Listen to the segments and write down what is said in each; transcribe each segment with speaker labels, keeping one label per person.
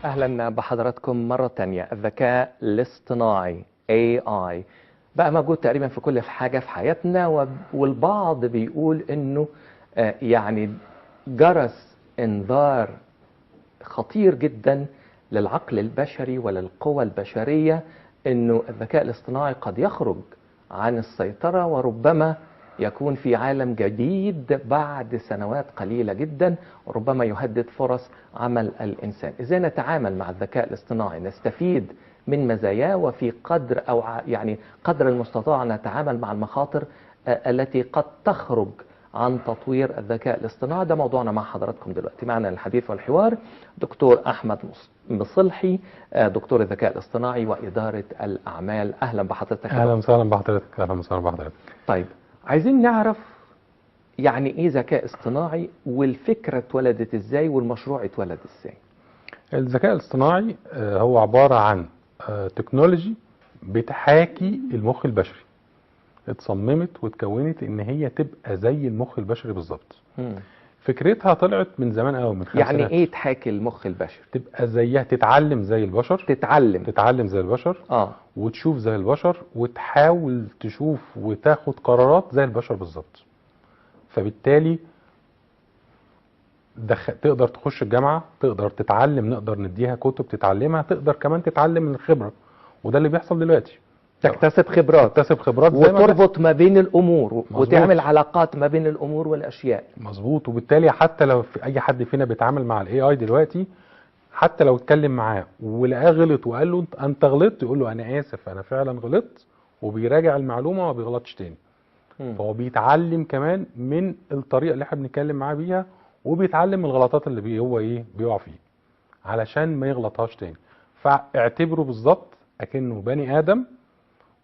Speaker 1: أهلا بحضراتكم مرة تانية. الذكاء الاصطناعي AI بقى موجود تقريبا في كل حاجة في حياتنا، والبعض بيقول إنه يعني جرس إنذار خطير جدا للعقل البشري وللقوى البشرية، إنه الذكاء الاصطناعي قد يخرج عن السيطرة وربما يكون في عالم جديد بعد سنوات قليلة جدا، وربما يهدد فرص عمل الإنسان. إزاي نتعامل مع الذكاء الاصطناعي نستفيد من مزاياه، وفي قدر أو يعني قدر المستطاع نتعامل مع المخاطر التي قد تخرج عن تطوير الذكاء الاصطناعي؟ ده موضوعنا مع حضراتكم دلوقتي. معنا الحديث والحوار دكتور أحمد مصلحي، دكتور الذكاء الاصطناعي وإدارة الأعمال. أهلا بحضرتك.
Speaker 2: أهلا وسهلا بحضرتك. أهلا وسهلا بحضرتك.
Speaker 1: طيب، عايزين نعرف يعني إيه ذكاء اصطناعي، والفكرة اتولدت إزاي، والمشروع اتولد إزاي؟
Speaker 2: الذكاء الاصطناعي هو عبارة عن تكنولوجي بتحاكي المخ البشري، اتصممت واتكونت ان هي تبقى زي المخ البشري بالظبط. فكرتها طلعت من زمان قوي، من خمسينات.
Speaker 1: يعني ايه تحاكي المخ البشري؟
Speaker 2: تبقى زيها، تتعلم زي البشر. تتعلم زي البشر، وتشوف زي البشر، وتحاول تشوف وتاخد قرارات زي البشر بالظبط. فبالتالي تقدر تخش الجامعة، تقدر تتعلم، نقدر نديها كتب تتعلمها، تقدر كمان تتعلم من الخبرة، وده اللي بيحصل دلوقتي.
Speaker 1: تكتسب خبرات وتربط ما بين الأمور. مزبوط. وتعمل علاقات ما بين الأمور والأشياء.
Speaker 2: مظبوط. وبالتالي حتى لو في أي حد فينا بيتعامل مع الاي اي دلوقتي، حتى لو اتكلم معاه ولقاه غلط وقال له انت غلطت، يقول له انا اسف، انا فعلا غلطت، وبيراجع المعلومة وما بيغلطش تاني. فهو بيتعلم كمان من الطريقة اللي احنا بنتكلم معاه بيها، وبيتعلم من الغلطات اللي هو بيقع فيه علشان ما يغلطهاش تاني. فاعتبره بالظبط اكنه بني ادم،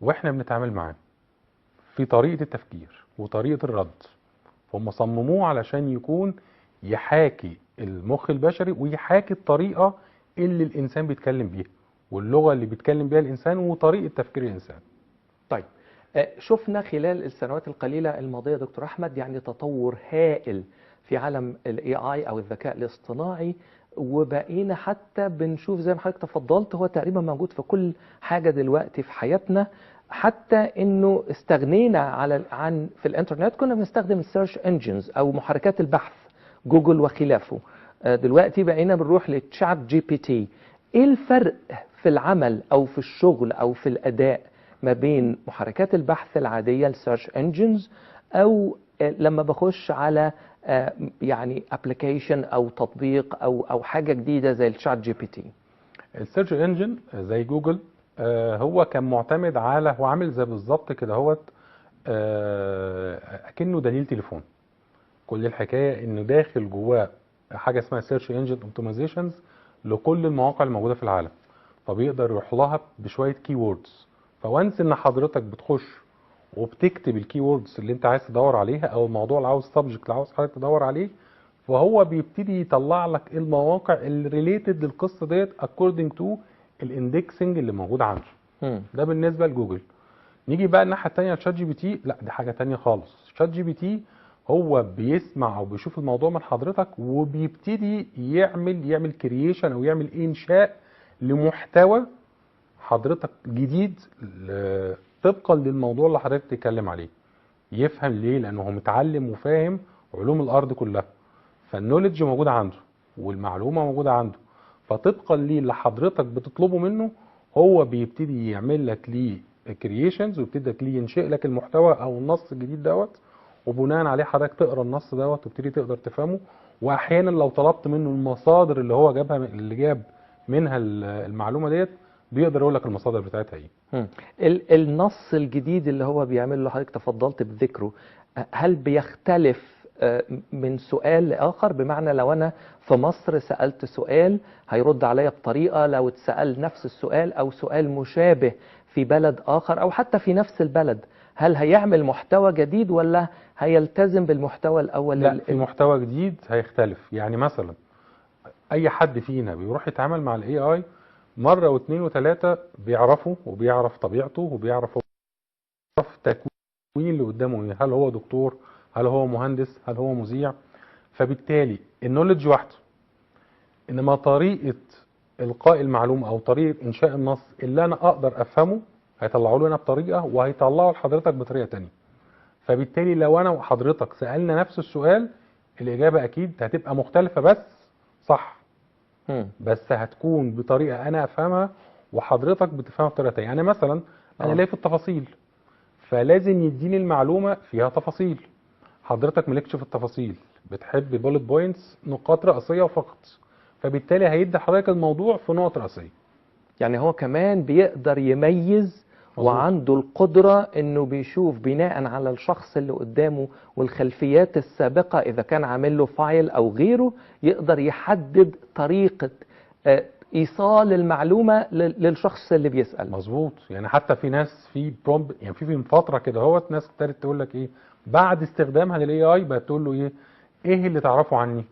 Speaker 2: واحنا بنتعامل معاه في طريقة التفكير وطريقة الرد. هم صمموه علشان يكون يحاكي المخ البشري، ويحاكي الطريقة اللي الانسان بيتكلم بيها، واللغة اللي بيتكلم بيها الانسان، وطريقة تفكير الانسان.
Speaker 1: طيب، شفنا خلال السنوات القليلة الماضية دكتور أحمد يعني تطور هائل في عالم الاي اي او الذكاء الاصطناعي، وبقينا حتى بنشوف زي ما حضرتك تفضلت هو تقريبا موجود في كل حاجة دلوقتي في حياتنا، حتى انه استغنينا عن في الانترنت كنا بنستخدم السيرش انجنز او محركات البحث جوجل وخلافه. دلوقتي بقينا بنروح لتشات جي بي تي. ايه الفرق في العمل او في الشغل او في الاداء ما بين محركات البحث العادية السيرش انجنز او لما بخش على يعني ابلكيشن او تطبيق او حاجة جديدة زي الشات جي بي تي؟
Speaker 2: السيرش انجن زي جوجل هو كان معتمد على، هو عامل زي بالظبط كده هوت اكنه دليل تليفون. كل الحكايه انه داخل جواه حاجه اسمها سيرش انجن اوبتمايزيشنز لكل المواقع الموجوده في العالم، فبيقدر يروح لها بشويه كي ووردز. فوانس ان حضرتك بتخش وبتكتب الكي ووردز اللي انت عايز تدور عليها، او الموضوع اللي عاوز سبجكت اللي عاوز حضرتك تدور عليه، فهو بيبتدي يطلع لك المواقع اللي ريليتد للقصه ديت اكوردنج تو الاندكسنج اللي موجود عنده. ده بالنسبه لجوجل. نيجي بقى الناحيه الثانيه لشات جي بي تي، لا دي حاجه ثانيه خالص. شات جي بي تي هو بيسمع او بيشوف الموضوع من حضرتك، وبيبتدي يعمل كرييشن او يعمل انشاء لمحتوى حضرتك جديد طبقا للموضوع اللي حضرتك بتتكلم عليه. يفهم ليه؟ لانه هو متعلم وفاهم علوم الارض كلها، فالنولج موجوده عنده والمعلومه موجوده عنده. فطبقا ليه اللي حضرتك بتطلبه منه، هو بيبتدي يعمل لك ليه كرييشنز، ويبتدي لك ليه ينشئ لك المحتوى او النص الجديد دوت، وبناء عليه حضرتك تقرا النص دوت وتبتدي تقدر تفهمه. واحيانا لو طلبت منه المصادر اللي هو جابها، اللي جاب منها المعلومه ديت، بيقدر يقول لك المصادر بتاعتها ايه.
Speaker 1: النص الجديد اللي هو بيعمل له حضرتك تفضلت بذكره، هل بيختلف من سؤال لآخر؟ بمعنى لو أنا في مصر سألت سؤال هيرد عليا بطريقة، لو اتسأل نفس السؤال أو سؤال مشابه في بلد آخر أو حتى في نفس البلد، هل هيعمل محتوى جديد ولا هيلتزم بالمحتوى الأول؟
Speaker 2: لا، في محتوى جديد هيختلف. يعني مثلا أي حد فينا بيروح يتعامل مع الاي اي مرة واثنين وثلاثة، بيعرفه وبيعرف طبيعته وبيعرف تكوين اللي قدامه ايه، هل هو دكتور، هل هو مهندس، هل هو مذيع. فبالتالي النولج واحده، انما طريقة القاء المعلومه او طريقه انشاء النص اللي انا اقدر افهمه هيطلعوا له انا بطريقه، وهيطلعوا لحضرتك بطريقه تانية. فبالتالي لو انا وحضرتك سالنا نفس السؤال، الاجابه اكيد هتبقى مختلفه بس صح،
Speaker 1: مم.
Speaker 2: بس هتكون بطريقه انا افهمها وحضرتك بتفهمها بطريقه تانية. يعني مثلا انا ليا في التفاصيل، فلازم يديني المعلومه فيها تفاصيل. حضرتك مالكش في التفاصيل، بتحب بولت بوينتس، نقاط رئيسيه فقط، فبالتالي هيدي حضرتك الموضوع في نقط رئيسيه.
Speaker 1: يعني هو كمان بيقدر يميز،
Speaker 2: مظبوط.
Speaker 1: وعنده القدرة انه بيشوف بناء على الشخص اللي قدامه والخلفيات السابقة، اذا كان عامل له فايل او غيره، يقدر يحدد طريقة ايصال المعلومة للشخص اللي بيسأل.
Speaker 2: مظبوط. يعني حتى في ناس في برومب، يعني في فتره كده اهوت ناس ابتدت تقول لك ايه بعد استخدامها للاي اي، بقت تقول له ايه اللي تعرفه عني،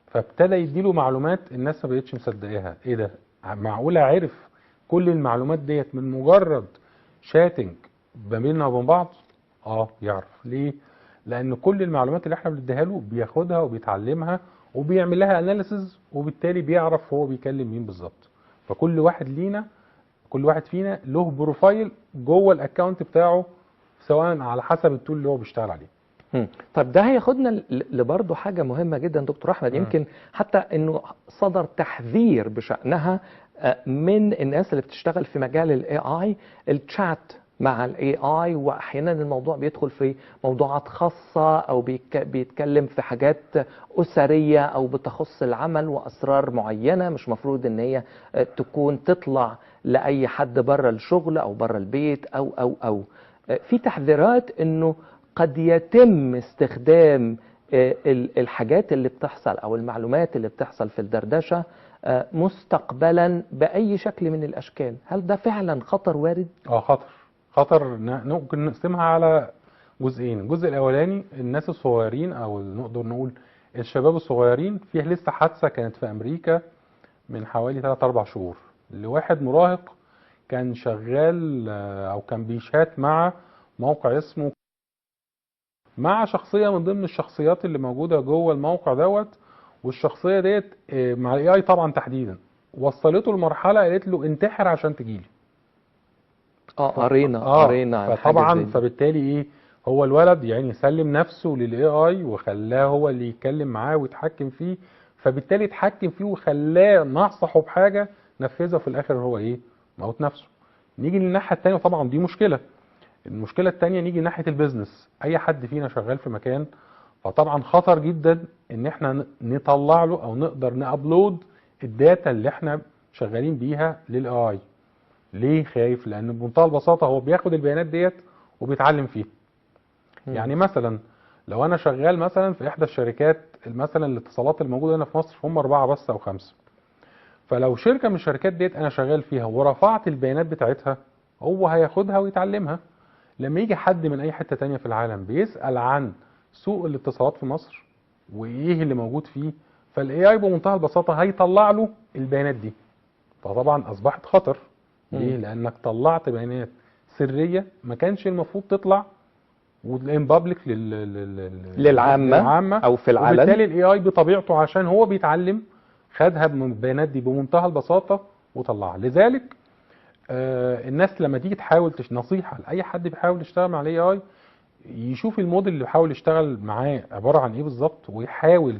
Speaker 2: فابتدى يديله معلومات الناس ما بقتش مصدقاها. ايه ده، معقوله عرف كل المعلومات ديت من مجرد شاتنج ما بيننا وبين بعض؟ اه يعرف. ليه؟ لان كل المعلومات اللي احنا بنديها له بياخدها وبيتعلمها وبيعمل لها اناليسز، وبالتالي بيعرف هو بيكلم مين بالظبط. فكل واحد لينا، كل واحد فينا له بروفايل جوه الاكونت بتاعه، سواء على حسب التول اللي هو بيشتغل عليه.
Speaker 1: طب ده هياخدنا لبرضه حاجة مهمة جدا دكتور أحمد، يمكن حتى أنه صدر تحذير بشأنها من الناس اللي بتشتغل في مجال الاي اي، الشات مع الاي اي، واحيانا الموضوع بيدخل في موضوعات خاصة او بيتكلم في حاجات أسرية او بتخص العمل واسرار معينة مش مفروض ان هي تكون تطلع لأي حد بره الشغل او بره البيت او في تحذيرات انه قد يتم استخدام الحاجات اللي بتحصل او المعلومات اللي بتحصل في الدردشة مستقبلا بأي شكل من الأشكال. هل ده فعلا خطر وارد؟
Speaker 2: خطر. خطر ممكن نقسمها على جزئين. الجزء الاولاني الناس الصغيرين، او نقدر نقول الشباب الصغيرين. فيه لسه حادثة كانت في امريكا من حوالي 3-4 شهور لواحد مراهق كان شغال او كان بيشات مع موقع اسمه، مع شخصية من ضمن الشخصيات اللي موجودة جوه الموقع دوت. والشخصية ديت مع الاي اي طبعا تحديدا وصلته لمرحلة قالت له انتحر عشان تجيلي.
Speaker 1: قرينا عن حاجة
Speaker 2: فطبعا
Speaker 1: زي دي.
Speaker 2: فبالتالي هو الولد يعني سلم نفسه للاي اي وخلاه هو اللي يتكلم معاه ويتحكم فيه، فبالتالي اتحكم فيه وخلاه نصحه بحاجة نفذها، في الاخر هو موت نفسه. نيجي للناحية التانية، طبعا دي مشكلة. المشكلة التانية نيجي ناحية البيزنس. اي حد فينا شغال في مكان، فطبعا خطر جدا ان احنا نطلع له او نقدر نابلود الداتا اللي احنا شغالين بيها للاي اي. ليه خايف؟ لان بمنتهى البساطة هو بياخد البيانات ديت وبيتعلم فيها. يعني مثلا لو انا شغال مثلا في احدى الشركات مثلا الاتصالات الموجودة هنا في مصر، هم 4 بس او 5، فلو شركة من الشركات ديت انا شغال فيها ورفعت البيانات بتاعتها، هو هياخدها ويتعلمها. لما يجي حد من اي حتة تانية في العالم بيسأل عن سوق الاتصالات في مصر وايه اللي موجود فيه، فالاي اي بمنتهى البساطة هيطلع له البيانات دي. فطبعا اصبحت خطر. ليه؟ لانك طلعت بيانات سرية ما كانش المفروض تطلع وتلاقيهم بابليك
Speaker 1: للعامة او في العلن.
Speaker 2: وبالتالي الاي اي بطبيعته عشان هو بيتعلم خدها من البيانات دي بمنتهى البساطة وطلعها. لذلك الناس لما تيجي تحاول نصيحة لأي حد بيحاول يشتغل مع الاي اي، يشوف الموديل اللي بيحاول يشتغل معاه عبارة عن ايه بالظبط، ويحاول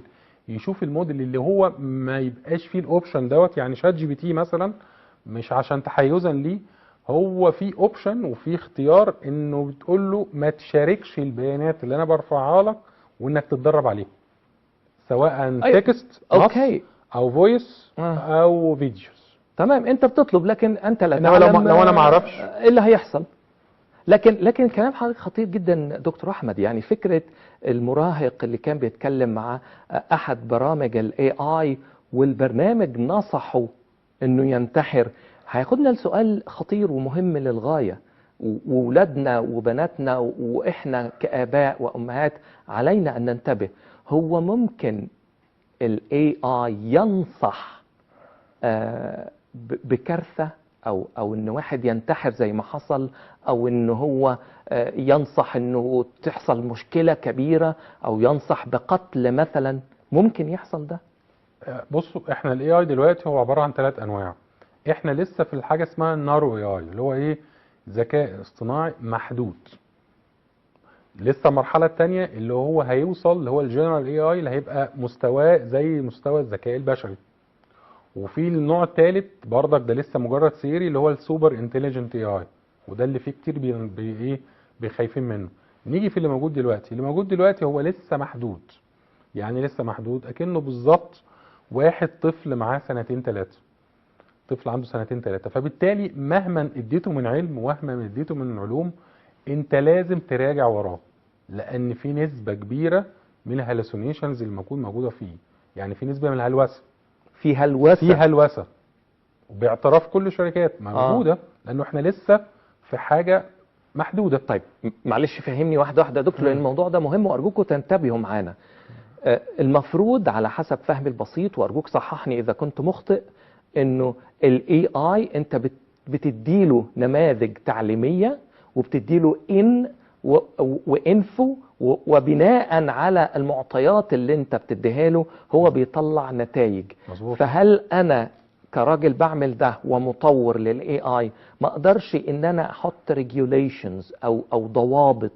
Speaker 2: يشوف الموديل اللي هو ما يبقاش فيه الاوبشن دوت. يعني شات جي بي تي مثلا، مش عشان تحيزا ليه، هو في اوبشن وفي اختيار انه بتقول له ما تشاركش البيانات اللي انا برفعها لك وانك تتدرب عليها، سواء تكست نص او فويس او فيديوز.
Speaker 1: تمام، انت بتطلب لكن انت لا
Speaker 2: انما
Speaker 1: تعلم
Speaker 2: لو انا ما اعرفش
Speaker 1: ايه اللي هيحصل. لكن كلام حضرتك خطير جدا دكتور احمد. يعني فكره المراهق اللي كان بيتكلم مع احد برامج الاي اي والبرنامج نصحه انه ينتحر، هياخدنا لسؤال خطير ومهم للغايه. وولادنا وبناتنا واحنا كاباء وامهات علينا ان ننتبه. هو ممكن الاي اي ينصح بكارثة او ان واحد ينتحر زي ما حصل، او ان هو ينصح انه تحصل مشكلة كبيرة، او ينصح بقتل مثلا؟ ممكن يحصل ده؟
Speaker 2: بصوا احنا الاي اي دلوقتي هو عباره عن 3 انواع. احنا لسه في الحاجه اسمها النارو اي اي، اللي هو ايه؟ ذكاء اصطناعي محدود. لسه المرحله الثانيه اللي هو هيوصل، اللي هو الجنرال اي اي، اللي هيبقى مستواه زي مستوى الذكاء البشري. وفي النوع الثالث برضك ده لسه مجرد سيري، اللي هو السوبر انتليجنت اي اي، وده اللي فيه كتير ايه بيخايفين منه. نيجي في اللي موجود دلوقتي. اللي موجود دلوقتي هو لسه محدود. يعني لسه محدود اكنه بالظبط واحد طفل معاه 2 3 سنين، طفل عنده 2 3 سنين. فبالتالي مهما اديته من علم ومهما اديته من علوم، انت لازم تراجع وراه، لان في نسبه كبيره من الهلوسينيشنز اللي موجوده فيه. يعني في نسبه من الهلوسه،
Speaker 1: في هلوسه.
Speaker 2: في هلوسه، وباعتراف كل الشركات موجوده، لانه احنا لسه في حاجه محدوده.
Speaker 1: طيب معلش فهمني واحده واحده يا دكتور، لان الموضوع ده مهم وارجوكم تنتبهوا معانا. المفروض على حسب فهمي البسيط، وارجوك صححني اذا كنت مخطئ، انه الاي اي انت بتديله نماذج تعليميه وبتديله وانفو، وبناء على المعطيات اللي انت بتديها له هو بيطلع نتائج.
Speaker 2: مظبوط.
Speaker 1: فهل انا كراجل بعمل ده ومطور للاي اي ما اقدرش ان انا احط ريجوليشنز او ضوابط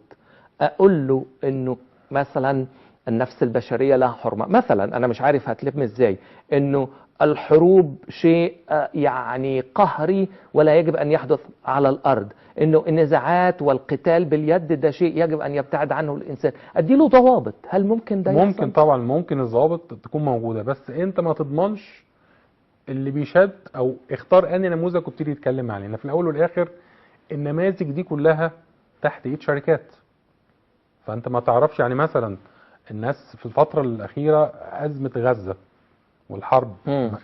Speaker 1: اقول له انه مثلا النفس البشريه لها حرمه، مثلا انا مش عارف هتلم ازاي، انه الحروب شيء يعني قهري ولا يجب ان يحدث على الارض، انه النزاعات والقتال باليد ده شيء يجب ان يبتعد عنه الانسان، اديله ضوابط. هل ممكن ده
Speaker 2: ممكن
Speaker 1: يحصل؟
Speaker 2: طبعا، ممكن الضوابط تكون موجوده، بس انت ما تضمنش اللي بيشد. او اختار انهي نموذج وابتدي يتكلم عليه. في الاول والاخر النماذج دي كلها تحت ايد شركات، فانت ما تعرفش. يعني مثلا الناس في الفتره الاخيره ازمه غزه والحرب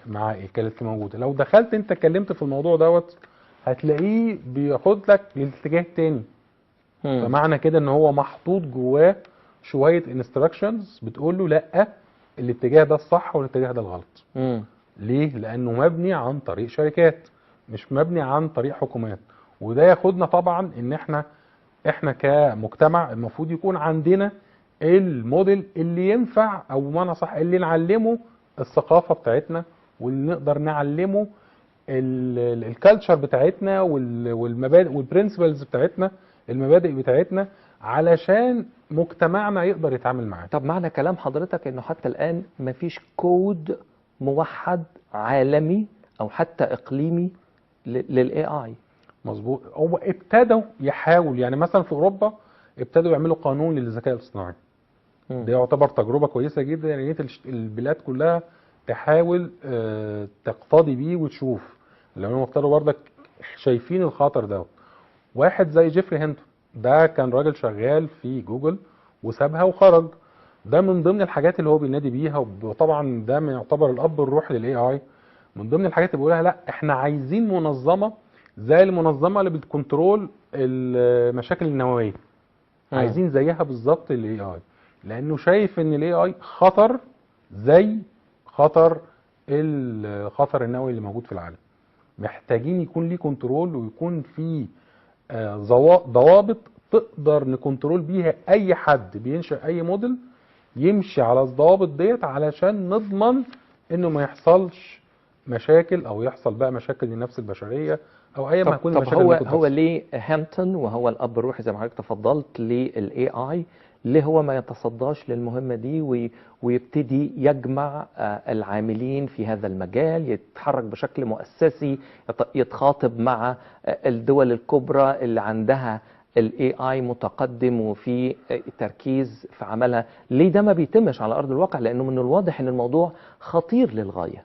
Speaker 2: مع ايه كانت موجوده، لو دخلت انت اتكلمت في الموضوع دوت هتلاقيه بياخد لك للاتجاه التاني. فمعنى كده ان هو محطوط جواه شويه انستراكشنز بتقول له لا، الاتجاه ده الصح والاتجاه ده الغلط. ليه؟ لانه مبني عن طريق شركات، مش مبني عن طريق حكومات. وده ياخدنا طبعا ان احنا كمجتمع المفروض يكون عندنا الموديل اللي ينفع، او بمعنى صح اللي نعلمه الثقافه بتاعتنا، واللي نقدر نعلمه الكالتشر بتاعتنا والمبادئ والبرنسبلز بتاعتنا، المبادئ بتاعتنا، علشان مجتمعنا يقدر يتعامل معاه.
Speaker 1: طب معنى كلام حضرتك انه حتى الان مفيش كود موحد عالمي او حتى اقليمي للاي اي؟
Speaker 2: مظبوط. هو ابتدوا يحاول، يعني مثلا في اوروبا ابتدوا يعملوا قانون للذكاء الاصطناعي. ده يعتبر تجربه كويسه جدا، يعني البلاد كلها تحاول تقتدي بيه وتشوف. لو هم ابتدوا برضك شايفين الخطر ده. واحد زي جيفري هينتون، ده كان راجل شغال في جوجل وسابها وخرج. ده من ضمن الحاجات اللي هو بينادي بيها، وطبعا ده يعتبر الاب الروحي للاي اي. من ضمن الحاجات اللي بيقولها لا احنا عايزين منظمه زي المنظمه اللي بتكنترول المشاكل النوويه، عايزين زيها بالظبط الاي اي، لانه شايف ان الاي اي خطر زي الخطر النووي اللي موجود في العالم. محتاجين يكون ليه كنترول، ويكون فيه ضوابط تقدر نكنترول بيها اي حد بينشئ اي موديل، يمشي على الضوابط ديت علشان نضمن انه ما يحصلش مشاكل، او يحصل بقى مشاكل للنفس البشريه، او اي ما تكون المشاكل
Speaker 1: اللي
Speaker 2: ممكن
Speaker 1: هو
Speaker 2: تحصل.
Speaker 1: ليه هامبتون وهو الاب الروحي زي ما حضرتك تفضلت للاي اي، ليه هو ما يتصداش للمهمه دي ويبتدي يجمع العاملين في هذا المجال، يتحرك بشكل مؤسسي، يتخاطب مع الدول الكبرى اللي عندها الاي اي متقدم وفي تركيز في عملها؟ ليه ده ما بيتمش على ارض الواقع؟ لانه من الواضح ان الموضوع خطير للغايه.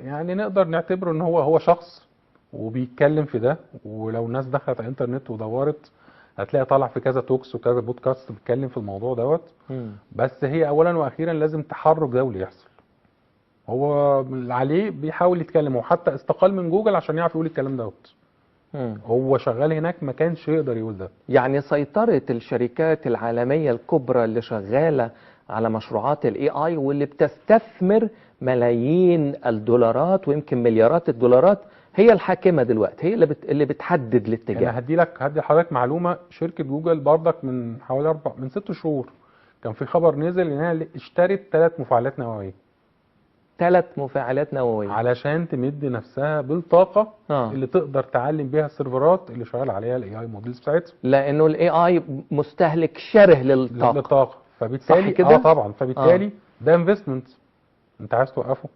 Speaker 2: يعني نقدر نعتبره ان هو شخص وبيتكلم في ده، ولو الناس دخلت على الانترنت ودورت هتلاقي طالع في كذا توكس وكذا بودكاست بيتكلم في الموضوع دوت. بس هي اولا واخيرا لازم تحرك دولي يحصل. هو اللي عليه بيحاول يتكلم، وحتى استقال من جوجل عشان يعرف يقول الكلام دوت. هو شغال هناك ما كانش يقدر يقول ده.
Speaker 1: يعني سيطرة الشركات العالمية الكبرى اللي شغالة على مشروعات الاي اي واللي بتستثمر ملايين الدولارات ويمكن مليارات الدولارات هي الحاكمة دلوقتي، هي اللي بتحدد الاتجاه.
Speaker 2: يعني هدي لحضرتك معلومة. شركة جوجل برضك من حوالي من 6 شهور كان في خبر نزل انها اشترت 3 مفاعلات نووية.
Speaker 1: 3 مفاعلات نووية.
Speaker 2: علشان تمد نفسها بالطاقه
Speaker 1: آه.
Speaker 2: اللي تقدر تعلم بيها السيرفرات اللي شغال عليها الاي اي موديلز بتاعتها
Speaker 1: لانه الاي اي مستهلك شره للطاقة.
Speaker 2: للطاقه.
Speaker 1: صح
Speaker 2: فبالتالي
Speaker 1: كده؟
Speaker 2: طبعا، فبالتالي ده انفستمنت. انت عايز توقفه؟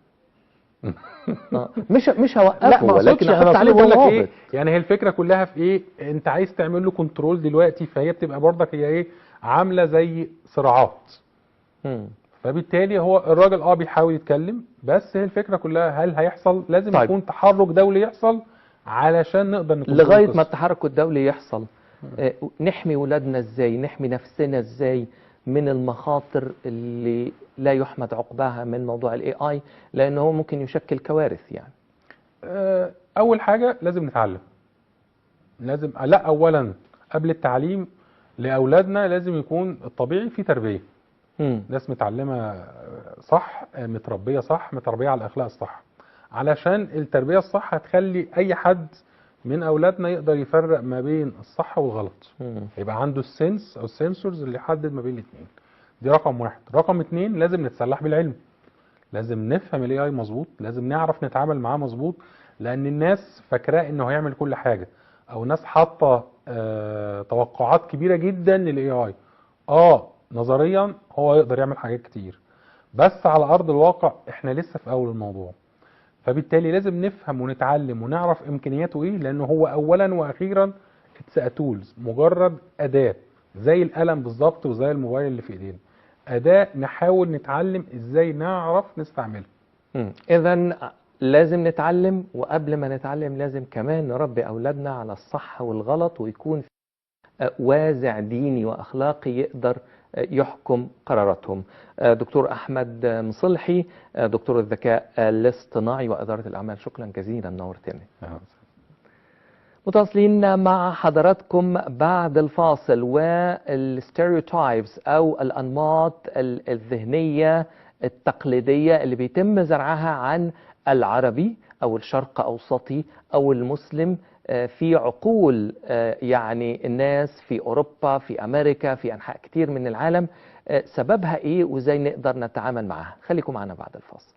Speaker 1: مش
Speaker 2: لا
Speaker 1: هوقفه،
Speaker 2: ما
Speaker 1: ولكن
Speaker 2: اقصدش، انا
Speaker 1: احط عليه
Speaker 2: بقول لك ايه،
Speaker 1: ضوابط.
Speaker 2: يعني هي الفكره كلها في ايه، انت عايز تعمل له كنترول دلوقتي، فهي بتبقى برضك هي ايه، عامله زي صراعات.
Speaker 1: مم.
Speaker 2: فبالتالي هو الراجل بيحاول يتكلم، بس هي الفكره كلها هل هيحصل، لازم
Speaker 1: طيب.
Speaker 2: يكون تحرك دولي يحصل علشان نقدر نكون
Speaker 1: لغاية ما التحرك الدولي يحصل، نحمي ولادنا ازاي، نحمي نفسنا ازاي من المخاطر اللي لا يحمد عقباها من موضوع الاي اي، لانه هو ممكن يشكل كوارث يعني.
Speaker 2: اول حاجه لازم نتعلم، لازم لا اولا قبل التعليم لاولادنا لازم يكون الطبيعي في تربيه، ناس متعلمه صح، متربيه صح، متربيه على الاخلاق الصح، علشان التربيه الصح هتخلي اي حد من اولادنا يقدر يفرق ما بين الصح والغلط، يبقى عنده السنس او السنسورز اللي يحدد ما بين الاثنين. دي رقم واحد. رقم اتنين، لازم نتسلح بالعلم، لازم نفهم الاي اي مظبوط، لازم نعرف نتعامل معاه مظبوط، لان الناس فاكراه انه هيعمل كل حاجه، او ناس حاطه توقعات كبيره جدا للاي اي. نظريا هو يقدر يعمل حاجات كتير، بس على ارض الواقع احنا لسه في اول الموضوع. فبالتالي لازم نفهم ونتعلم ونعرف امكانياته ايه، لانه هو اولا واخيرا اتس تولز، مجرد اداه زي القلم بالظبط وزي الموبايل اللي في ايدينا، اداه نحاول نتعلم ازاي نعرف نستعملها.
Speaker 1: اذا لازم نتعلم، وقبل ما نتعلم لازم كمان نربي اولادنا على الصح والغلط، ويكون في وازع ديني واخلاقي يقدر يحكم قراراتهم. دكتور احمد مصلحي، دكتور الذكاء الاصطناعي واداره الاعمال، شكرا جزيلا، نورتني. متواصلين مع حضراتكم بعد الفاصل، والستيريوتايبس او الانماط الذهنيه التقليديه اللي بيتم زرعها عن العربي او الشرق اوسطي او المسلم في عقول يعني الناس في اوروبا، في امريكا، في انحاء كتير من العالم، سببها ايه وازاي نقدر نتعامل معها؟ خليكم معنا بعد الفاصل.